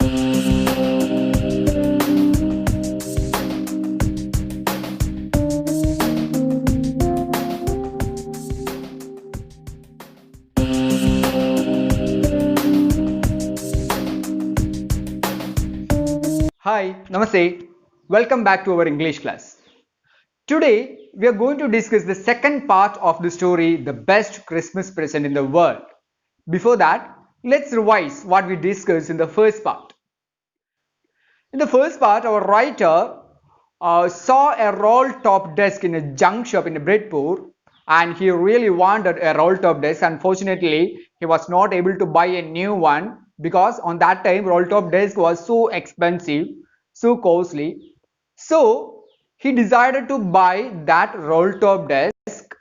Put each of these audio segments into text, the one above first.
Hi, Namaste. Welcome back to our English class. Today, we are going to discuss the second part of the story, The Best Christmas Present in the World. Before that, let's revise what we discussed in the first part. In the first part, our writer saw a roll-top desk in a junk shop in Bridgeport, and he really wanted a roll-top desk. Unfortunately, he was not able to buy a new one because on that time roll-top desk was so expensive, so costly. So he decided to buy that roll-top desk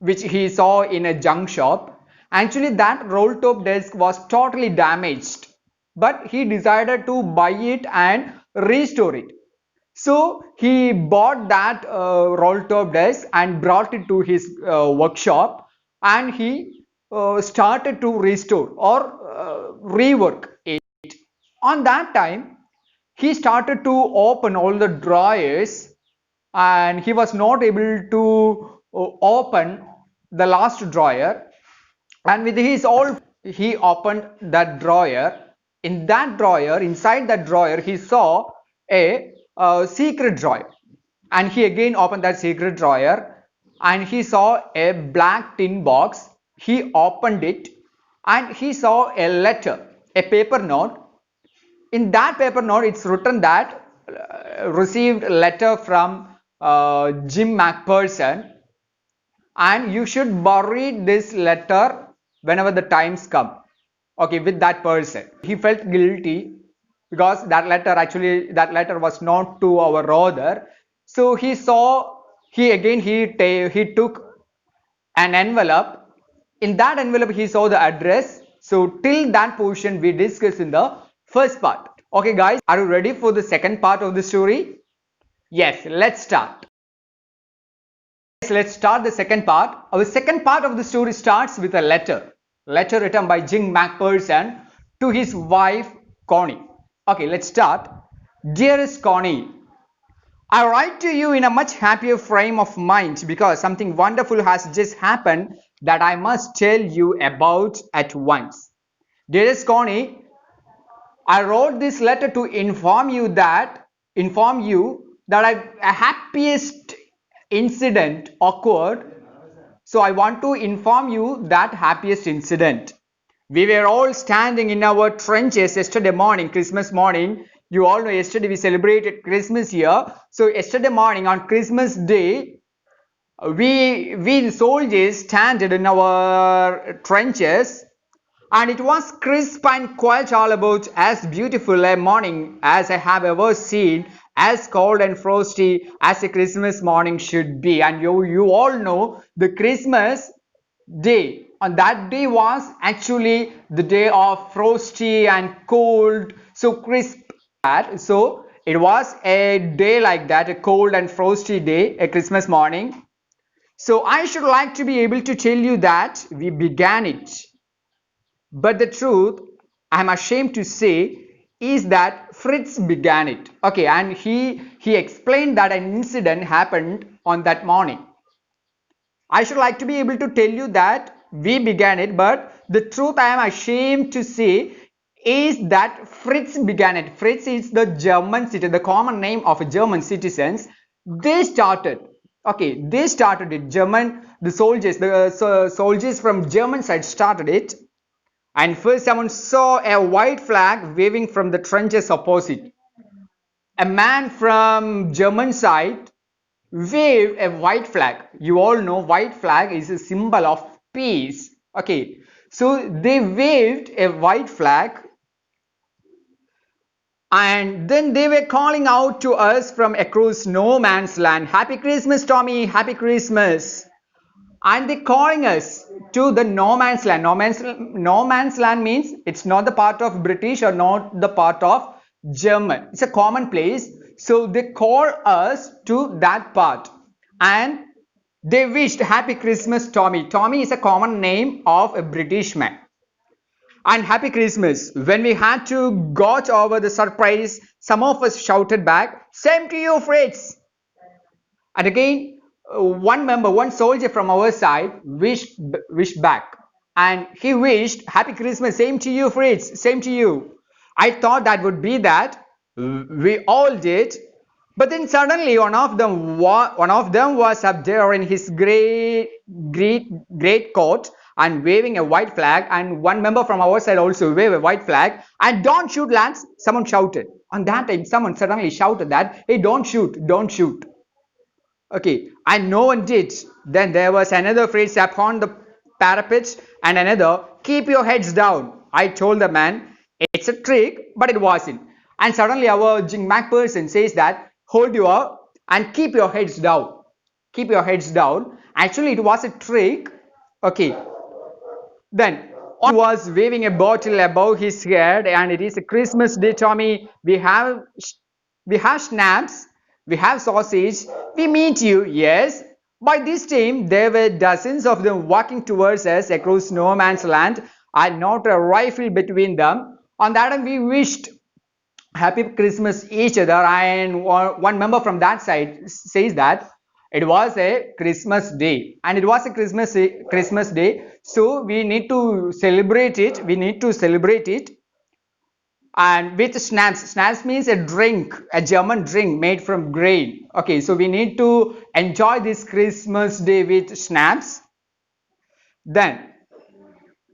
which he saw in a junk shop. Actually, that roll-top desk was totally damaged, but he decided to buy it and restore it. So he bought that roll-top desk and brought it to his workshop, and he started to restore or rework it. On that time, he started to open all the drawers, and he was not able to open the last drawer, and with his all he opened that drawer. In that drawer, inside that drawer, he saw a secret drawer, and he again opened that secret drawer and he saw a black tin box. He opened it and he saw a letter, a paper note. In that paper note, it's written that received letter from Jim McPherson, and you should bury this letter whenever the times come. Okay, with that person. He felt guilty because that letter was not to our author. So he took an envelope. In that envelope, he saw the address. So till that portion we discussed in the first part. Okay guys, are you ready for the second part of the story? Yes, let's start. Let's start the second part. Our second part of the story starts with a letter written by Jim McPherson to his wife Connie. Okay, let's start. Dearest Connie, I write to you in a much happier frame of mind because something wonderful has just happened that I must tell you about at once. Dearest Connie, I wrote this letter to inform you that a happiest incident occurred. So I want to inform you that happiest incident. We were all standing in our trenches yesterday morning, Christmas morning. You all know yesterday we celebrated Christmas here. So yesterday morning on Christmas Day, we the soldiers standed in our trenches, and it was crisp and quite all about as beautiful a morning as I have ever seen, as cold and frosty as a Christmas morning should be. And you all know the Christmas day on that day was actually the day of frosty and cold, so crisp. So it was a day like that, a cold and frosty day, a Christmas morning. So I should like to be able to tell you that we began it, but the truth, I'm ashamed to say, is that Fritz began it. Okay, and he explained that an incident happened on that morning. I should like to be able to tell you that we began it, but the truth I am ashamed to say is that Fritz began it. Fritz is the German citizen, the common name of German citizens. They started. Okay, they started it. The soldiers from German side started it. And first someone saw a white flag waving from the trenches opposite. A man from German side waved a white flag. You all know white flag is a symbol of peace. Okay, so they waved a white flag, and then they were calling out to us from across no man's land, Happy Christmas, Tommy, Happy Christmas. And they calling us to the no man's land. No man's land means it's not the part of British or not the part of German. It's a common place. So they call us to that part, and they wished Happy Christmas, Tommy. Tommy is a common name of a British man. And Happy Christmas. When we had to got over the surprise, some of us shouted back, "Same to you, Fritz." And again, one soldier from our side wished back, and he wished, "Happy Christmas, same to you, Fritz, same to you." I thought that would be that. We all did, but then suddenly one of them was up there in his great coat and waving a white flag, and one member from our side also waved a white flag. And "Don't shoot, lads!" Someone shouted. On that time, someone suddenly shouted that, "Hey, don't shoot, don't shoot." Okay, and no one did. Then there was another phrase upon the parapet, and another, "Keep your heads down." I told the man, "It's a trick," but it wasn't. And suddenly our Jingmak person says that, "Hold your and keep your heads down." Keep your heads down. Actually, it was a trick. Okay, then was waving a bottle above his head, and it is a Christmas day, Tommy. We have schnapps, we have sausage. We meet you, yes. By this time, there were dozens of them walking towards us across no man's land, and not a rifle between them. On that time, we wished Happy Christmas each other, and one member from that side says that it was a Christmas day, and it was a Christmas day, so we need to celebrate it. We need to celebrate it, and with schnapps. Schnapps means a drink, a German drink made from grain. Okay, so we need to enjoy this Christmas day with schnapps. Then,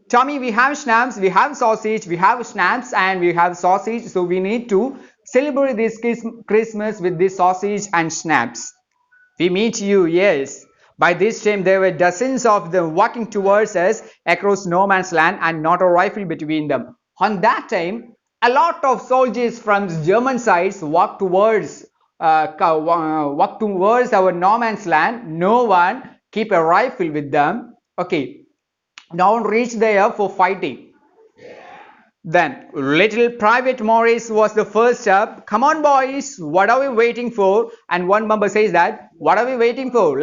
Tommy, we have schnapps, we have sausage, we have schnapps, and we have sausage. So we need to celebrate this Christmas with this sausage and schnapps. We meet you, yes. By this time, there were dozens of them walking towards us across no man's land, and not a rifle between them. On that time, a lot of soldiers from German sides walked towards our no man's land. No one keep a rifle with them. Okay, no one reached there for fighting. Then little Private Morris was the first up. "Come on, boys, what are we waiting for?" And one member says that, "What are we waiting for?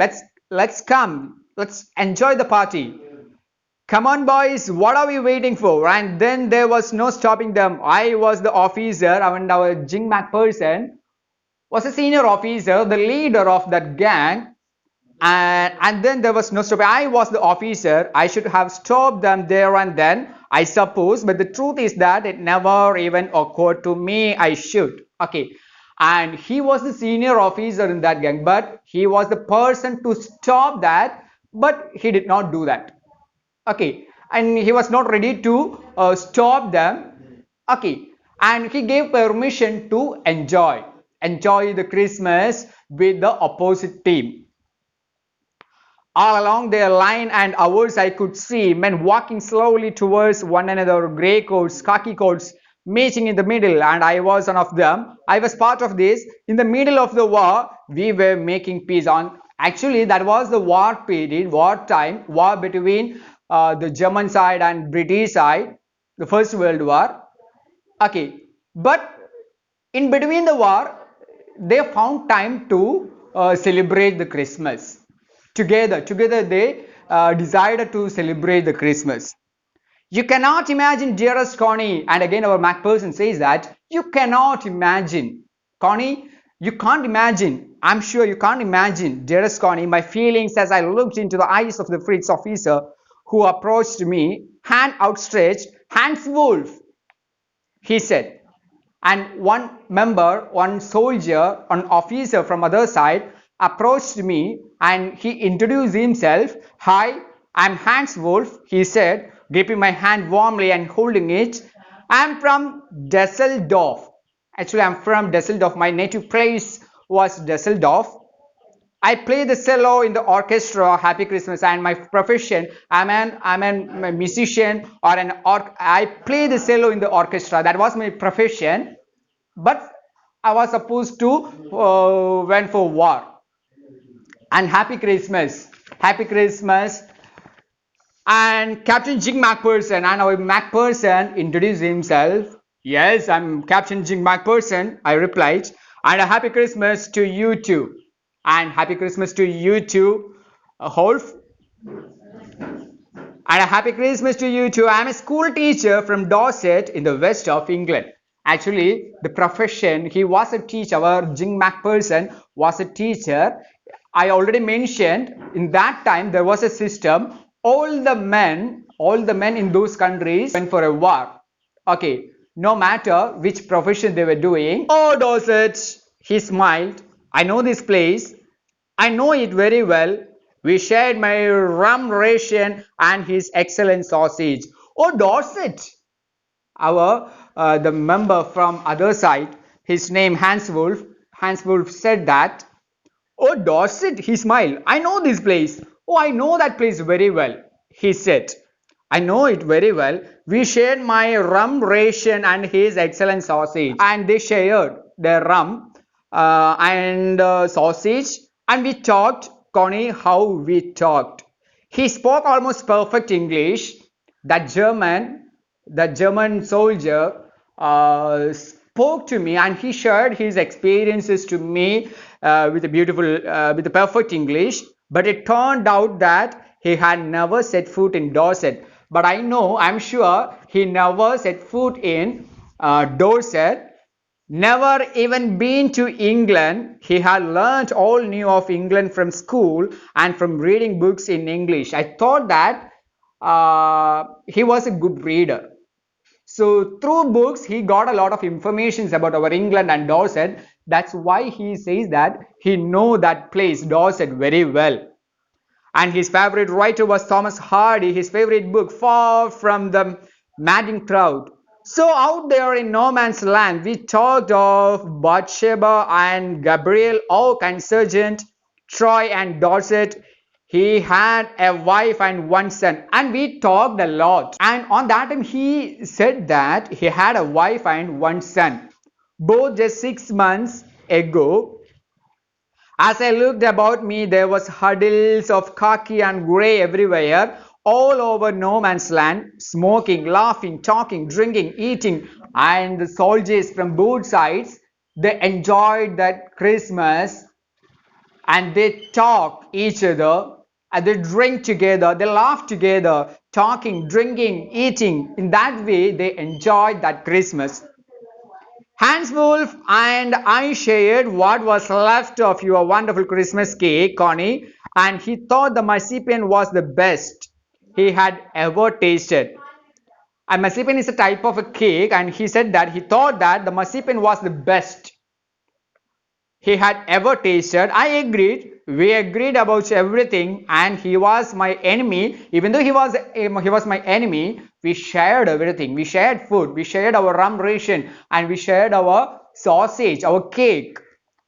Let's come. Let's enjoy the party. Come on, boys, what are we waiting for?" And then there was no stopping them. I was the officer, and our Jingmak person was a senior officer, the leader of that gang. And then there was no stopping. I was the officer. I should have stopped them there and then, I suppose, but the truth is that it never even occurred to me I should. Okay, and he was the senior officer in that gang, but he was the person to stop that, but he did not do that. Okay, and he was not ready to stop them. Okay, and he gave permission to enjoy the Christmas with the opposite team. All along their line and ours, I could see men walking slowly towards one another, grey coats, khaki coats, meeting in the middle, and I was one of them. I was part of this. In the middle of the war, we were making peace. Actually, that was the war period, war between the German side and British side, the First World War. Okay, but in between the war, they found time to celebrate the Christmas. Together they decided to celebrate the Christmas. You cannot imagine, dearest Connie, and again our Mac person says that, you cannot imagine. Connie, you can't imagine. I'm sure you can't imagine, dearest Connie, my feelings as I looked into the eyes of the Fritz officer who approached me, hand outstretched. "Hans Wolf," he said. And one soldier, an officer from other side, approached me and he introduced himself. "Hi, I'm Hans Wolf," he said, gripping my hand warmly and holding it. "I'm from Dusseldorf." Actually, I'm from Dusseldorf. My native place was Dusseldorf. I play the cello in the orchestra. Happy Christmas. And my profession, I'm a musician, or I play the cello in the orchestra. That was my profession. But I was supposed to went for war. And Happy Christmas. Happy Christmas. And Captain Jing Macpherson, and our Macpherson introduced himself. "Yes, I'm Captain Jing Macpherson," I replied. "And a Happy Christmas to you too." And Happy Christmas to you too, Holf. And a happy Christmas to you too. I'm a school teacher from Dorset in the west of England. Actually, the profession, he was a teacher. Our Jing Macpherson was a teacher. I already mentioned in that time there was a system. All the men in those countries went for a war. Okay, no matter which profession they were doing. Oh, Dorset, he smiled. I know this place. I know it very well. We shared my rum ration and his excellent sausage. Oh, Dorset, our the member from other side, his name Hans Wolf. Hans Wolf said that. Oh, Dorset, he smiled. I know this place. Oh, I know that place very well, he said. I know it very well. We shared my rum ration and his excellent sausage. And they shared their rum and sausage. And we talked, Connie, how we talked. He spoke almost perfect English. That German soldier spoke to me and he shared his experiences to me with a perfect English. But it turned out that he had never set foot in Dorset. But I'm sure he never set foot in Dorset. Never even been to England. He had learnt all new of England from school and from reading books in English. I thought that he was a good reader. So through books, he got a lot of information about our England and Dorset. That's why he says that he know that place, Dorset, very well. And his favorite writer was Thomas Hardy. His favorite book, Far from the Madding Crowd. So out there in no man's land, we talked of Bathsheba and Gabriel, Oak and Sergeant, Troy and Dorset. He had a wife and one son, and we talked a lot. And on that time, he said that he had a wife and one son, both just 6 months ago. As I looked about me, there was huddles of khaki and grey everywhere, all over no man's land, smoking, laughing, talking, drinking, eating, and the soldiers from both sides, they enjoyed that Christmas and they talk each other and they drink together, they laugh together, talking, drinking, eating. In that way, they enjoyed that Christmas. Hans Wolf and I shared what was left of your wonderful Christmas cake, Connie, and he thought the marzipan was the best he had ever tasted. And marzipan is a type of a cake, and he said that he thought that the marzipan was the best he had ever tasted. I agreed. We agreed about everything, and he was my enemy. Even though he was my enemy, we shared everything. We shared food. We shared our rum ration, and we shared our sausage, our cake.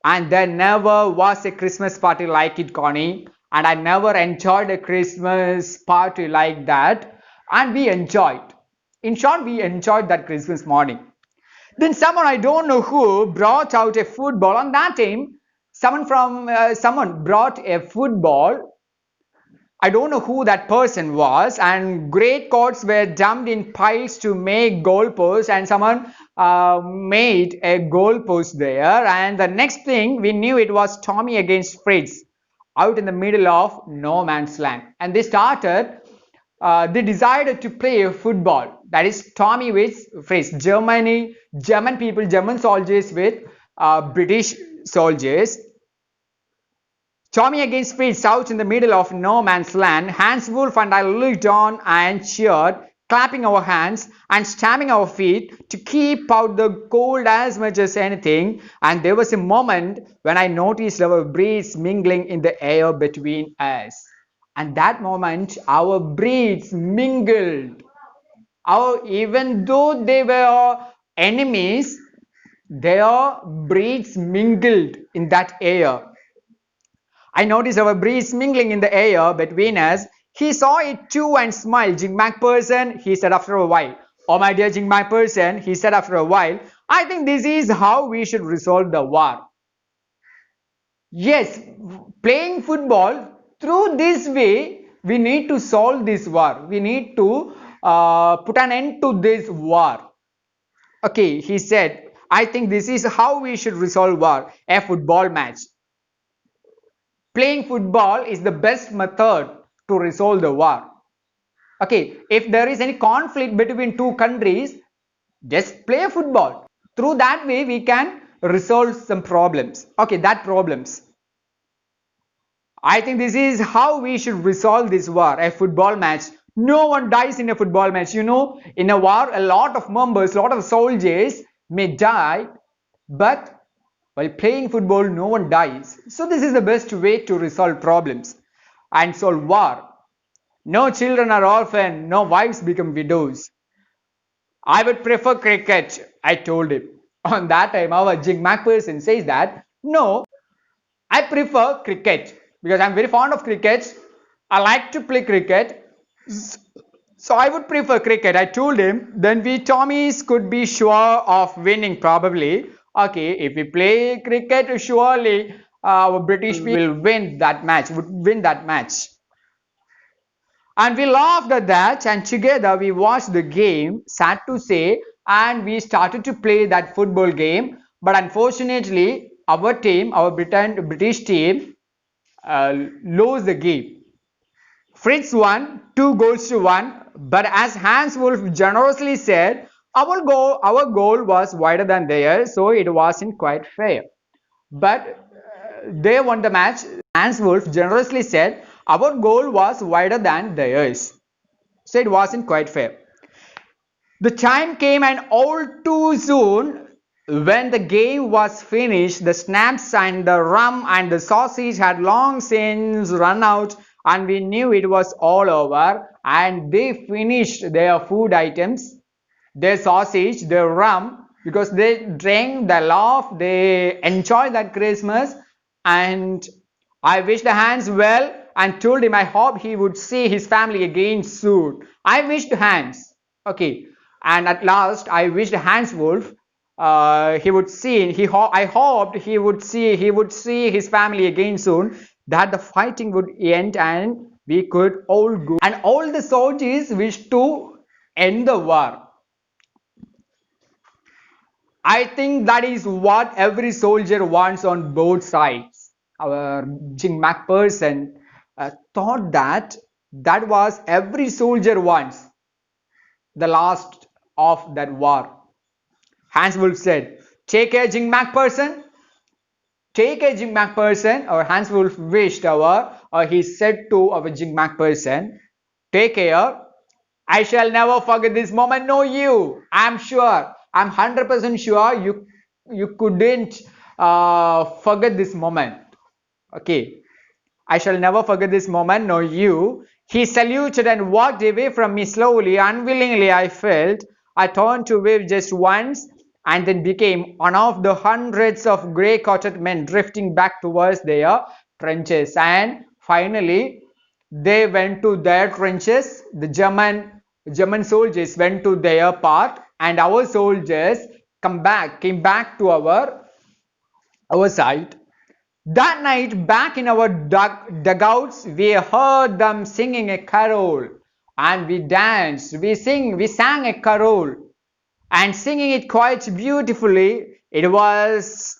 And there never was a Christmas party like it, Connie. And I never enjoyed a Christmas party like that. And we enjoyed. In short, we enjoyed that Christmas morning. Then someone, I don't know who, brought out a football. On that time, someone brought a football. I don't know who that person was, and great coats were dumped in piles to make goalposts, and someone made a goalpost there. And the next thing we knew, it was Tommy against Fritz, out in the middle of no man's land. And they decided to play football. That is Tommy with Fritz. German people, German soldiers with British soldiers. Tommy against Fritz out in the middle of no man's land. Hans Wolf and I looked on and cheered, clapping our hands and stamping our feet to keep out the cold as much as anything. And there was a moment when I noticed our breaths mingling in the air between us. And that moment, our breaths mingled. Even though they were enemies, their breaths mingled in that air. I noticed our breaths mingling in the air between us. He saw it too and smiled. Jing Macpherson, he said after a while. Oh, my dear Jing Macpherson, he said after a while, I think this is how we should resolve the war. Yes, playing football, through this way, we need to solve this war. We need to put an end to this war. Okay, he said, I think this is how we should resolve war. A football match. Playing football is the best method to resolve the war. Okay, if there is any conflict between two countries, just play football. Through that way, we can resolve some problems. Okay, that problems. I think this is how we should resolve this war. A football match. No one dies in a football match. You know, in a war, a lot of members, a lot of soldiers may die, but while playing football, no one dies. So this is the best way to resolve problems and solve war. No children are orphaned, no wives become widows. I would prefer cricket, I told him. On that time, our Jing Mac person says that, no, I prefer cricket because I'm very fond of cricket. I like to play cricket. So I would prefer cricket. I told him, then we Tommies could be sure of winning probably. Okay, if we play cricket, surely our British people will win that match, would win that match. And we laughed at that, and together we watched the game, sad to say, and we started to play that football game. But unfortunately, our team, our British team, lost the game. Fritz won 2 goals to 1, but as Hans Wolf generously said, our goal was wider than theirs, so it wasn't quite fair. But they won the match. Hans Wolf generously said, our goal was wider than theirs, so it wasn't quite fair. The time came, and all too soon, when the game was finished, the snaps and the rum and the sausage had long since run out, and we knew it was all over. And they finished their food items, their sausage, their rum, because they drank, they laughed, they enjoyed that Christmas. And I wished Hans well and told him I hope he would see his family again soon. I wished Hans. Okay, and at last I wished Hans Wolf he would see I hoped he would see his family again soon, that the fighting would end and we could all go, and all the soldiers wished to end the war. I think that is what every soldier wants on both sides. Our Jing Mac person thought that that was every soldier wants the last of that war. Hans Wolf said, take care, Jing Mac person. Take a Jing Mac person, or Hans Wolf wished he said to our Jing Mac person, take care. I shall never forget this moment. No, you. I'm sure. I'm 100% sure you couldn't forget this moment. Okay. I shall never forget this moment. No, you. He saluted and walked away from me slowly. Unwillingly, I felt. I turned to wave just once and then became one of the hundreds of grey-coated men drifting back towards their trenches. And finally, they went to their trenches. The German soldiers went to their part, and our soldiers came back to our side. That night, back in our dugouts, we heard them singing a carol, and we danced. We sang a carol, and singing it quite beautifully. It was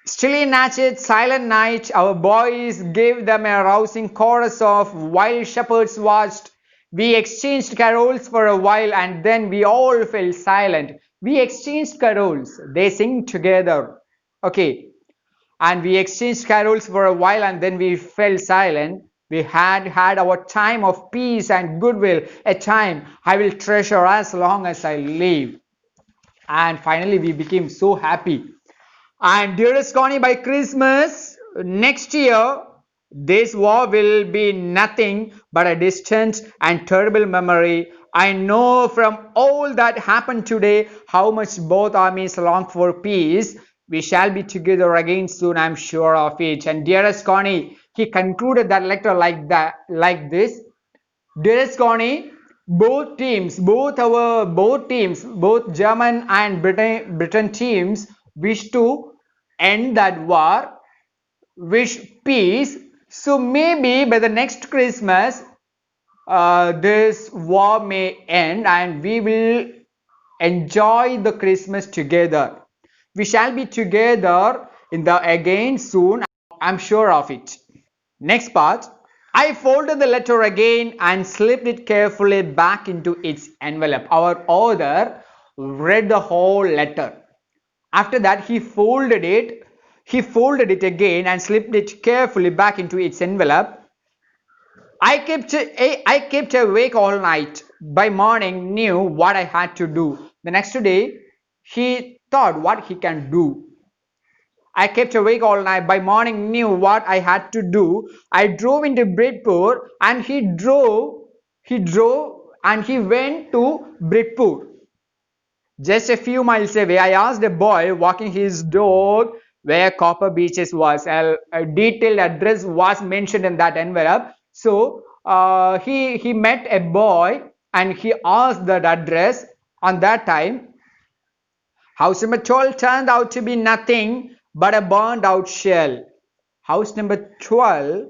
Stilly Natchet, Silent Night. Our boys gave them a rousing chorus of While Shepherds Watched. We exchanged carols for a while, and then we all fell silent. We exchanged carols. They sing together. Okay. And we exchanged carols for a while, and then we fell silent. We had our time of peace and goodwill, a time I will treasure as long as I live. And finally, we became so happy. And dearest Connie, by Christmas next year, this war will be nothing but a distant and terrible memory. I know from all that happened today how much both armies long for peace. We shall be together again soon, I'm sure of it. And dearest Connie, he concluded that letter like this. Dearest Connie, both teams, both German and Britain teams wish to end that war, wish peace. So maybe by the next Christmas, this war may end and we will enjoy the Christmas together. We shall be together again soon. I'm sure of it. Next part. I folded the letter again and slipped it carefully back into its envelope. Our author read the whole letter. After that, he folded it again and slipped it carefully back into its envelope. I kept awake all night. By morning, knew what I had to do. The next day, he thought what he can do. I kept awake all night. By morning, knew what I had to do. I drove into Bridpur, and he went to Bridpur. Just a few miles away, I asked a boy walking his dog where Copper Beaches was. A detailed address was mentioned in that envelope. So he met a boy and he asked that address. On that time, house number 12 turned out to be nothing but a burned out shell. House number 12,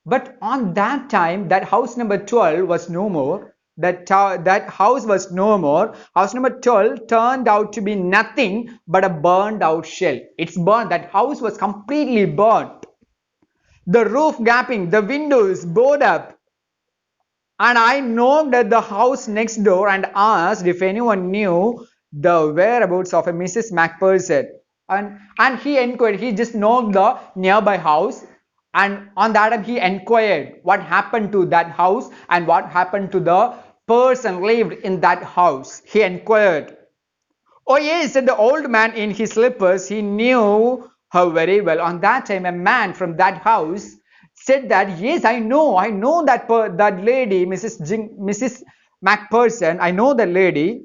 but on that time, that house number 12 was no more. That house was no more. House number 12 turned out to be nothing but a burned out shell. It's burned. That house was completely burnt. The roof gaping, the windows boarded up, and I knocked at the house next door and asked if anyone knew the whereabouts of a Mrs. Macpherson. And he inquired, he just knocked the nearby house, and on that time he inquired what happened to that house and what happened to the person lived in that house. He inquired. Oh yes, said the old man in his slippers. He knew her very well. On that time, a man from that house said that, yes, I know that lady, Mrs. Macpherson. I know that lady.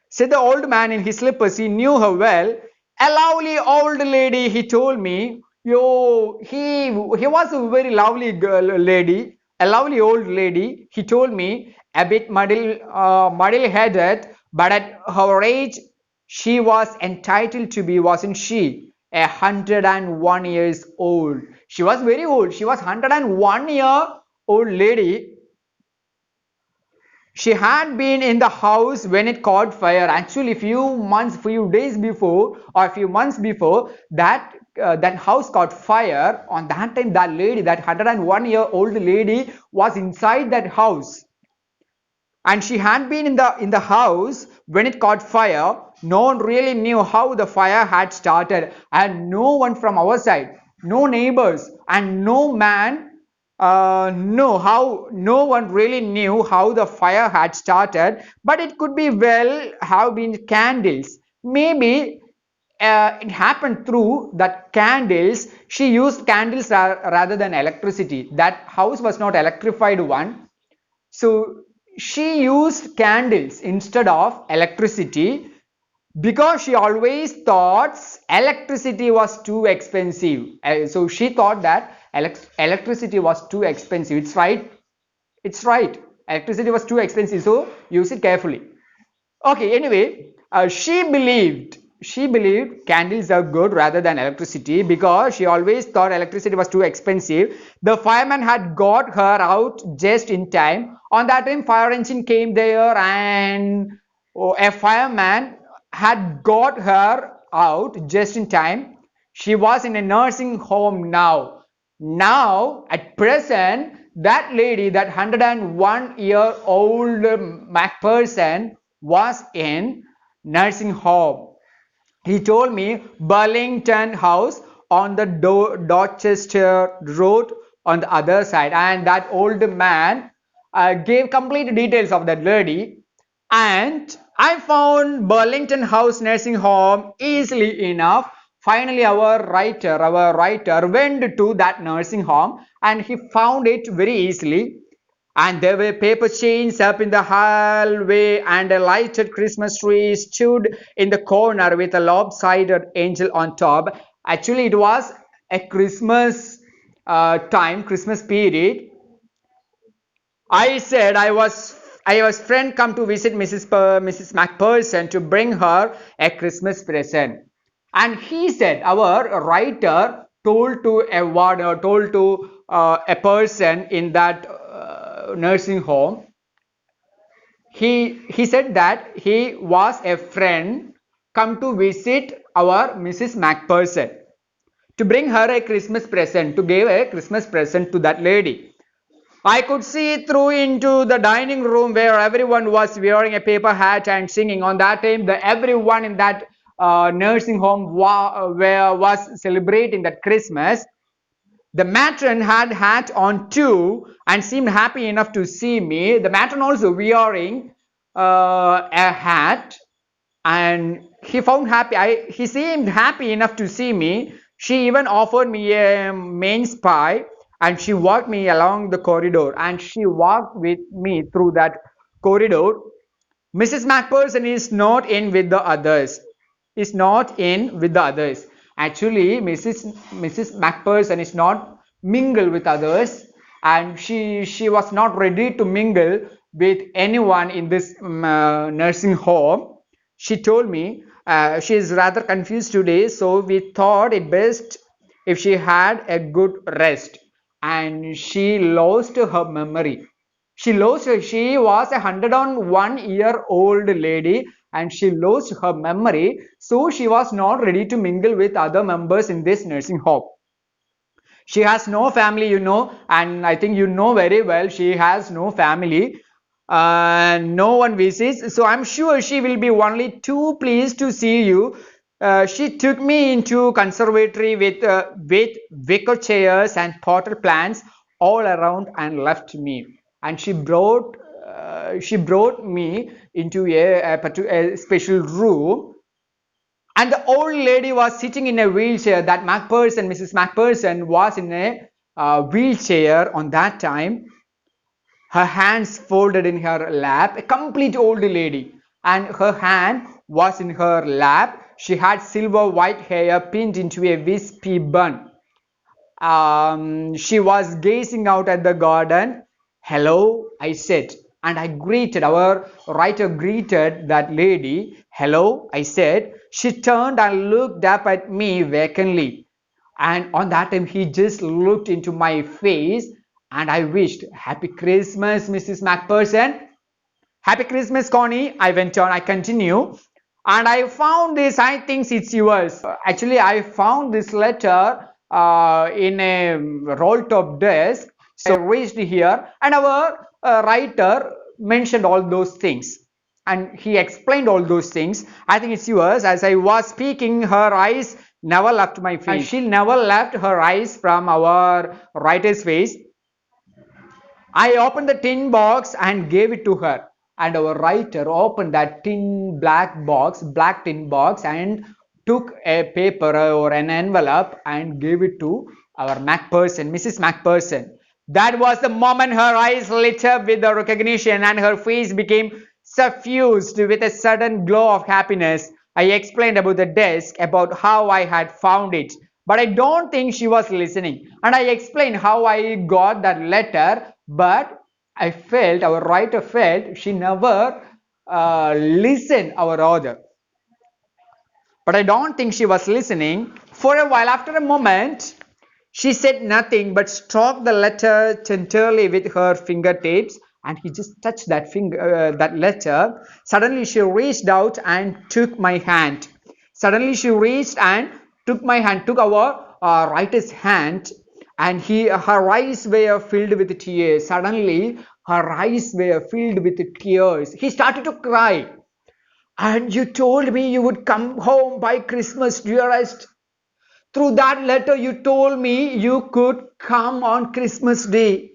Said the old man in his slippers. He knew her well. A lovely old lady, he told me. Yo, he was a very lovely girl, lady, a lovely old lady. He told me a bit muddle-headed, but at her age, she was entitled to be, wasn't she? 101 years old. She was very old. She was 101-year old lady. She had been in the house when it caught fire. Actually, few days before or a few months before that house caught fire. On that time, that lady, that 101-year-old lady, was inside that house, and she had been in the house when it caught fire. No one really knew how the fire had started, and no one from our side, no neighbors, and no man no one really knew how the fire had started, but it could be well have been candles. Maybe it happened through that candles. She used candles rather than electricity. That house was not electrified one, so she used candles instead of electricity, because she always thought electricity was too expensive. So she thought that electricity was too expensive. It's right, electricity was too expensive, so use it carefully. Okay, anyway, she believed candles are good rather than electricity, because she always thought electricity was too expensive. The fireman had got her out just in time. On that time, fire engine came there, and a fireman had got her out just in time. She was in a nursing home now. Now, at present, that lady, that 101-year-old Macpherson, was in nursing home. He told me Burlington House on the Dorchester Road on the other side, and that old man gave complete details of that lady. And I found Burlington House nursing home easily enough. Finally, our writer went to that nursing home, and he found it very easily. And there were paper chains up in the hallway, and a lighted Christmas tree stood in the corner with a lopsided angel on top. Actually, it was a Christmas Christmas period. I was friend come to visit Mrs. Macpherson to bring her a Christmas present, and he said, our writer told to a person in that nursing home. He said that he was a friend come to visit our Mrs. Macpherson to bring her a Christmas present, to give a Christmas present to that lady. I could see through into the dining room where everyone was wearing a paper hat and singing. On that time, everyone in that nursing home was celebrating that Christmas. The matron had hat on too and seemed happy enough to see me. The matron also wearing a hat, and he seemed happy enough to see me. She even offered me a mince pie, and she walked me along the corridor, and she walked with me through that corridor. Mrs. Macpherson is not in with the others. Is not in with the others. Actually, Mrs. Macpherson is not mingle with others, and she was not ready to mingle with anyone in this nursing home. She told me she is rather confused today, so we thought it best if she had a good rest, and she lost her memory. She was 101-year-old lady, and she lost her memory, so she was not ready to mingle with other members in this nursing home. She has no family, and I think you know very well she has no family. No one visits, so I'm sure she will be only too pleased to see you. She took me into conservatory with wicker chairs and potted plants all around and left me. And she brought me into a special room, and the old lady was sitting in a wheelchair. That Mrs. Macpherson was in a wheelchair on that time, her hands folded in her lap, a complete old lady, and her hand was in her lap. She had silver white hair pinned into a wispy bun. She was gazing out at the garden. Hello, I said, and our writer greeted that lady. Hello, I said. She turned and looked up at me vacantly, and on that time he just looked into my face, and I wished, Happy Christmas, Mrs. Macpherson. Happy Christmas, Connie. I went on, I continue. And I found this, I think it's yours. Actually, I found this letter in a roll top desk. So I reached here, and our writer mentioned all those things. And he explained all those things. I think it's yours. As I was speaking, her eyes never left my face. And she never left her eyes from our writer's face. I opened the tin box and gave it to her, and our writer opened that black tin box, and took a paper or an envelope and gave it to our Mrs. Macpherson. That was the moment her eyes lit up with the recognition, and her face became suffused with a sudden glow of happiness. I explained about the desk, about how I had found it, but I don't think she was listening. And I explained how I got that letter, but our writer felt she never listened, our author. But I don't think she was listening. For a while, after a moment, she said nothing but stroked the letter tenderly with her fingertips, and he just touched that letter. Suddenly, she reached out and took my hand. Took our writer's hand, and her eyes were filled with tears. Suddenly, her eyes were filled with tears. He started to cry. And you told me you would come home by Christmas, dearest. Through that letter, you told me you could come on Christmas Day.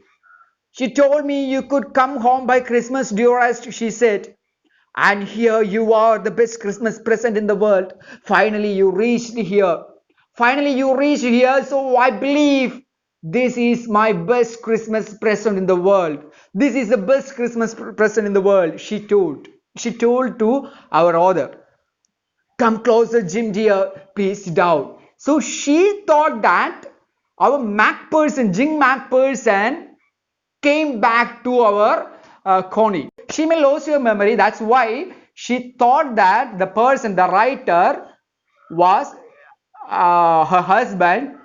She told me you could come home by Christmas, dearest, she said. And here you are, the best Christmas present in the world. Finally, you reached here. So I believe this is my best Christmas present in the world. This is the best Christmas present in the world, she told. She told to our author. Come closer, Jim dear, please sit down. So she thought that our Jim Macpherson, came back to our Connie. She may lose her memory. That's why she thought that the writer, was her husband,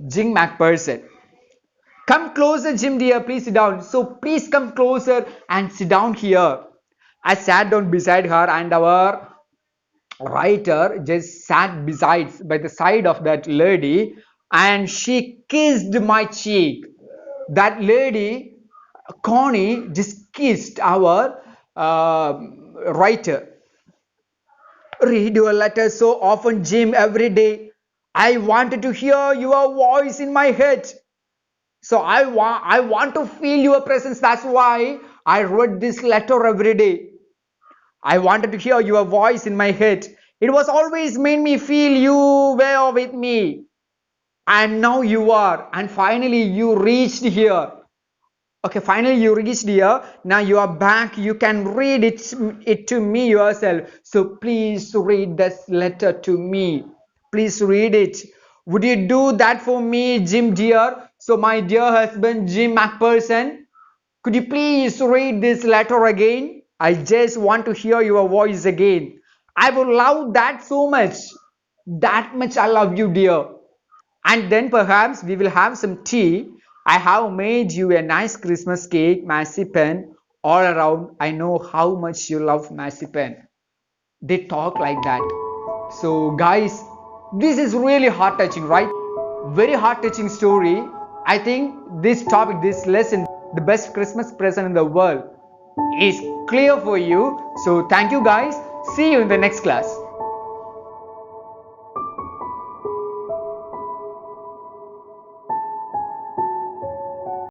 Jim Macpherson. Come closer, Jim dear, please sit down. So please come closer and sit down here. I sat down beside her, and our writer just sat by the side of that lady, and she kissed my cheek. That lady, Connie, just kissed our writer. Read your letters so often, Jim, every day. I wanted to hear your voice in my head. So I want to feel your presence. That's why I wrote this letter every day. I wanted to hear your voice in my head. It was always made me feel you were with me. And now you are. And finally you reached here. Okay, finally you reached here. Now you are back. You can read it to me yourself. So please read this letter to me. Please read it. Would you do that for me, Jim dear? So my dear husband, Jim McPherson, could you please read this letter again? I just want to hear your voice again. I would love that so much. That much I love you, dear. And then perhaps we will have some tea. I have made you a nice Christmas cake, marzipan, all around. I know how much you love marzipan. They talk like that. So, guys, this is really heart touching, right? Very heart touching story. I think this topic, this lesson, the best Christmas present in the world, is clear for you. So, thank you, guys. See you in the next class.